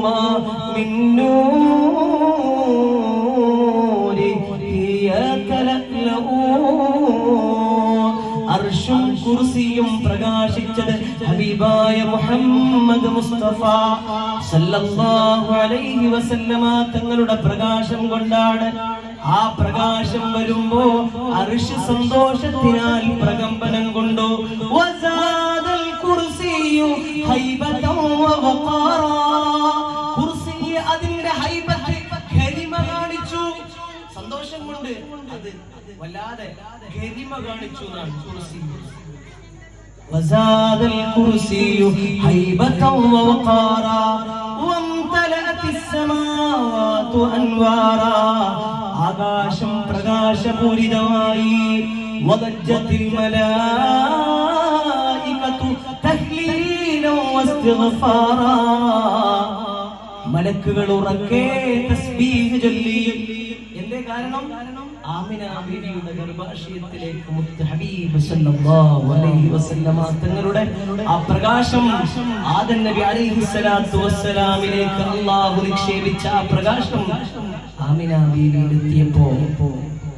ما من نور هي تلألؤ അർശും കുർസിയും പ്രകാശിച്ചത് ഹബീബായ മുഹമ്മദ് മുസ്തഫ സല്ലല്ലാഹു അലൈഹി വസല്ലമ തങ്ങളുടെ പ്രകാശം കൊണ്ടാണ്. ആ പ്രകാശം വരുമ്പോ അർശ് സന്തോഷത്തിനാൽ പ്രകമ്പനം കൊണ്ടു. വസാദൽ കുർസിയു ഹൈബതൻ വവഖാറ, കുർസി അതിന്റെ ഹൈബത്ത് ഗരിമ കാണിച്ചു. സന്തോഷം കൊണ്ട് അത് വല്ലാതെ ഗരിമ കാണിച്ചു എന്നാണ് കുർസി. വസാദൽ കുർസിയു ഹൈബതൻ വവഖാറ വംതലഅത്തിസ് സമാവാതു അൻവാറാ, ആകാശം പ്രകാശപൂരിതമായി. വദജ്ജത്തിൽ മലായികതു തഹ്ലീലൻ വസ്തിഗ്ഫാറാ, മലക്കുകൾ ഉറക്കെ തസ്ബീഹ് ചൊല്ലി. എന്തേ കാരണം? ആമിന ബീവിയുടെ ഗർഭാശയത്തിലേക്ക് മുത്ത് ഹബീബ് സല്ലല്ലാഹു അലൈഹി വസല്ലമ തങ്ങളുടെ ആ പ്രകാശം ആദം നബി അലൈഹിസ്സലാത്തു വസ്സലാമിലേക്ക് അല്ലാഹു നിക്ഷേപിച്ച ആ പ്രകാശം ആമിന ബീവിയിൽ എത്തിയപ്പോ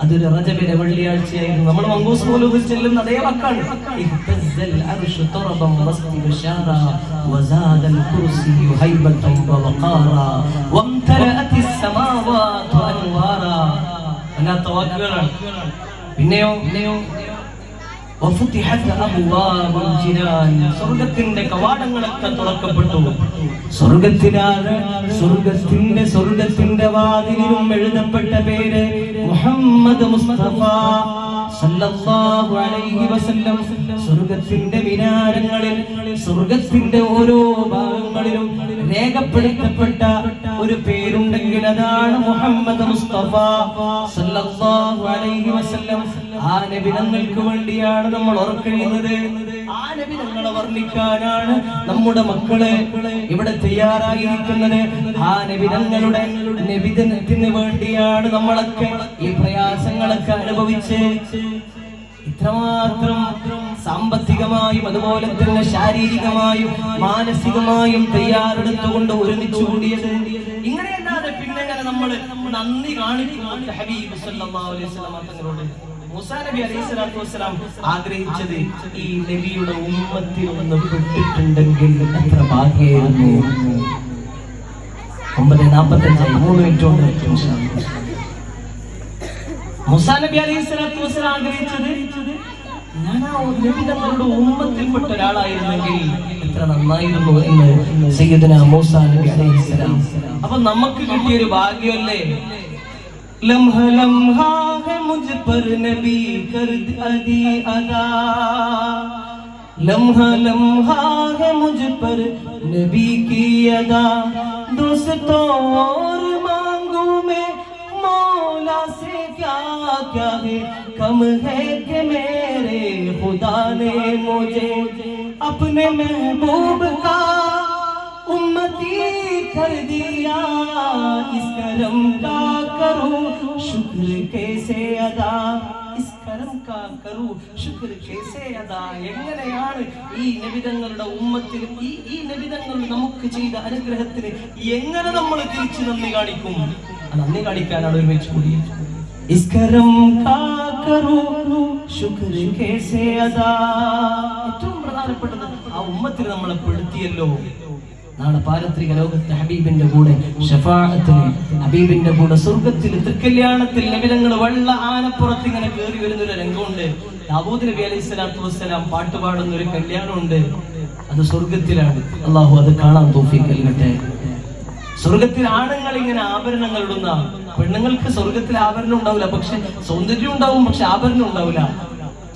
അതൊരു റജബിലെ വെള്ളിയാഴ്ചയായിരുന്നു. നമ്മൾ മങ്കൂസ് മൗലൂദ് ചെല്ലുന്ന അതേ വാക്കാണ്. ഇഹ്തസ്സൽ അർശു തറബൻ വസ്തിബശാറ വസാദൽ കുർസിയു ഹൈബതൻ വവഖാറ വംതലഅത്തിസ് സമാവാതു അൻവാറ. അല്ലാത്ത വാക്കുകളാണ്. പിന്നെയോ സ്വർഗത്തിന്റെ കവാടങ്ങളൊക്കെ തുറക്കപ്പെട്ടു. സ്വർഗത്തിന്റെ വാതിലിലും എഴുതപ്പെട്ട പേര് മുഹമ്മദ് മുസ്തഫ സല്ലല്ലാഹു അലൈഹി വസല്ലം. സ്വർഗത്തിന്റെ മിനാരങ്ങളിൽ, സ്വർഗത്തിന്റെ ഓരോ ഭാഗങ്ങളിലും രേഖപ്പെടുത്തപ്പെട്ട ഒരു പേരുണ്ടെങ്കിൽ അതാണ് മുഹമ്മദ് മുസ്തഫ സല്ലല്ലാഹു അലൈഹി വസല്ലം. ആ നബി തങ്ങൾക്ക് വേണ്ടിയാണ് നമ്മൾ ഓർക്കുന്നത്. ആ നബി തങ്ങളെ വർണ്ണിക്കാനാണ് നമ്മുടെ മക്കളെ ഇവിടെ തയ്യാറായിരിക്കുന്നത്. ആ നബി തങ്ങളുടെ നബിദിനത്തിന് വേണ്ടിയാണ് നമ്മളൊക്കെ ഈ പ്രയാസങ്ങളൊക്കെ അനുഭവിച്ച് ഇത്രമാത്രം സാമ്പത്തികമായും അതുപോലെ തന്നെ ശാരീരികമായും മാനസികമായും തയ്യാറെടുത്തുകൊണ്ട് ഒരുമിച്ച് കൂടിയത്. ഇങ്ങനെയല്ലാതെ പിന്നെ നമ്മൾ നന്ദി കാണിക്കും ഹബീബ് സല്ലല്ലാഹു അലൈഹി വസല്ലം തങ്ങളോട്. മൂസാ നബി അലൈഹിസ്സലാത്തു വസ്സലാം ആഗ്രഹിച്ചത് ഈ നബിയുടെ ഉമ്മത്തിൽ ഒന്ന് പെട്ടിട്ടുണ്ടെങ്കിൽ എത്ര ഭാഗ്യമായിരുന്നു. 9:45 3 മിനിറ്റ് കൊണ്ട് മൂസാ നബി അലൈഹിസ്സലാത്തു വസ്സലാം ആഗ്രഹിച്ചത് ഞാൻ ആ നബി തങ്ങളുടെ ഉമ്മത്തിൽപ്പെട്ട ഒരാളായിരുന്നെങ്കിൽ എത്ര നന്നായിരുന്നു എന്ന് സയ്യിദുനാ മൂസാ നബി അലൈഹിസ്സലാം. അപ്പൊ നമുക്ക് കിട്ടിയൊരു ഭാഗ്യമല്ലേ. लम्हा लम्हा है मुझ पर नबी कर दी अदा, लम्हा लम्हा है मुझ पर नबी की अदा, दोस्तों और मांगू मैं मौला से क्या क्या है, कम है कि मेरे खुदा ने मुझे अपने महबूब का उम्मती कर दिया, इस करम का करूं शुक्र कैसे अदा, इस करम का करूं शुक्र कैसे अदा. എങ്ങനെയാണ് ഈ നബിതങ്ങളുടെ ഉമ്മത്തിന് ഈ നബിതങ്ങൾ നമുക്ക് ചെയ്ത അനുഗ്രഹത്തിന് എങ്ങനെ നമ്മൾ തിരിച്ചു നന്ദി കാണിക്കും? നന്ദി കാണിക്കാനാണ് ഒരുമിച്ച് കൂടി. इस करम का करूं शुक्र कैसे अदा. ഏറ്റവും പ്രധാനപ്പെട്ടത് ആ ഉമ്മത്തിന് നമ്മളെ പെടുത്തിയല്ലോ. നാളെ പാരത്രിക ലോകത്തെ ഹബീബിന്റെ കൂടെ ഷഫാഅത്തിന്, ഹബീബിന്റെ കൂടെ സ്വർഗത്തിൽ തൃക്കല്യാണത്തിൽ നബിതങ്ങൾ വെള്ള ആനപ്പുറത്ത് ഇങ്ങനെ കയറി വരുന്ന ഒരു രംഗമുണ്ട്. ദാവൂദ് നബി അലൈഹിസ്സലാത്തു വസ്സലാം പാട്ട് പാടുന്ന ഒരു കല്യാണമുണ്ട്. അത് സ്വർഗത്തിലാണ്. അല്ലാഹു അത് കാണാൻ തൗഫീഖ് നൽകട്ടെ. സ്വർഗത്തിൽ ആണുങ്ങൾ ഇങ്ങനെ ആഭരണങ്ങൾ ഇടുന്ന, പെണ്ണുങ്ങൾക്ക് സ്വർഗത്തിൽ ആഭരണം ഉണ്ടാവില്ല, പക്ഷെ സൗന്ദര്യം ഉണ്ടാവും, പക്ഷെ ആഭരണം ഉണ്ടാവില്ല.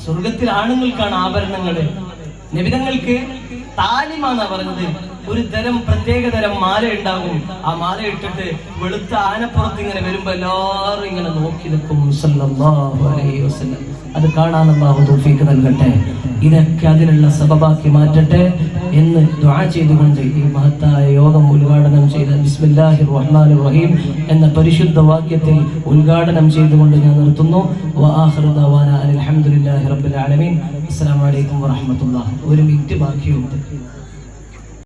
സ്വർഗത്തിൽ ആണുങ്ങൾക്കാണ് ആഭരണങ്ങള്. നബിതങ്ങൾക്ക് താലിമാന്നാ പറഞ്ഞത്. ഒരു തരം പ്രത്യേകതരം മാല ഉണ്ടാകും. ആ മാല ഇട്ടിട്ട് വെളുത്ത ആനപ്പുറത്ത് ഇങ്ങനെ വരുമ്പോ എല്ലാവരും ഇങ്ങനെ നോക്കി നിൽക്കും സല്ലല്ലാഹു അലൈഹി വസല്ലം. അത് കാണാൻ അല്ലാഹു തൗഫീഖ് നൽകട്ടെ. ഇതൊക്കെ അതിനുള്ള സബബാക്കി മാറ്റട്ടെ എന്ന് ദുആ ചെയ്തുകൊണ്ട് ഈ മഹത്തായ യോഗം ഉദ്ഘാടനം ചെയ്ത ബിസ്മില്ലാഹിർ റഹ്മാനിർ റഹീം എന്ന പരിശുദ്ധ വാക്യത്തിൽ ഉദ്ഘാടനം ചെയ്തുകൊണ്ട് ഞാൻ നിർത്തുന്നു. വആഖിറു ദഅവാനാ അൽഹംദുലില്ലാഹി റബ്ബിൽ ആലമീൻ. അസ്സലാമു അലൈക്കും വറഹ്മത്തുള്ളാഹി. 1 മിനിറ്റ് ബാക്കിയുണ്ട്.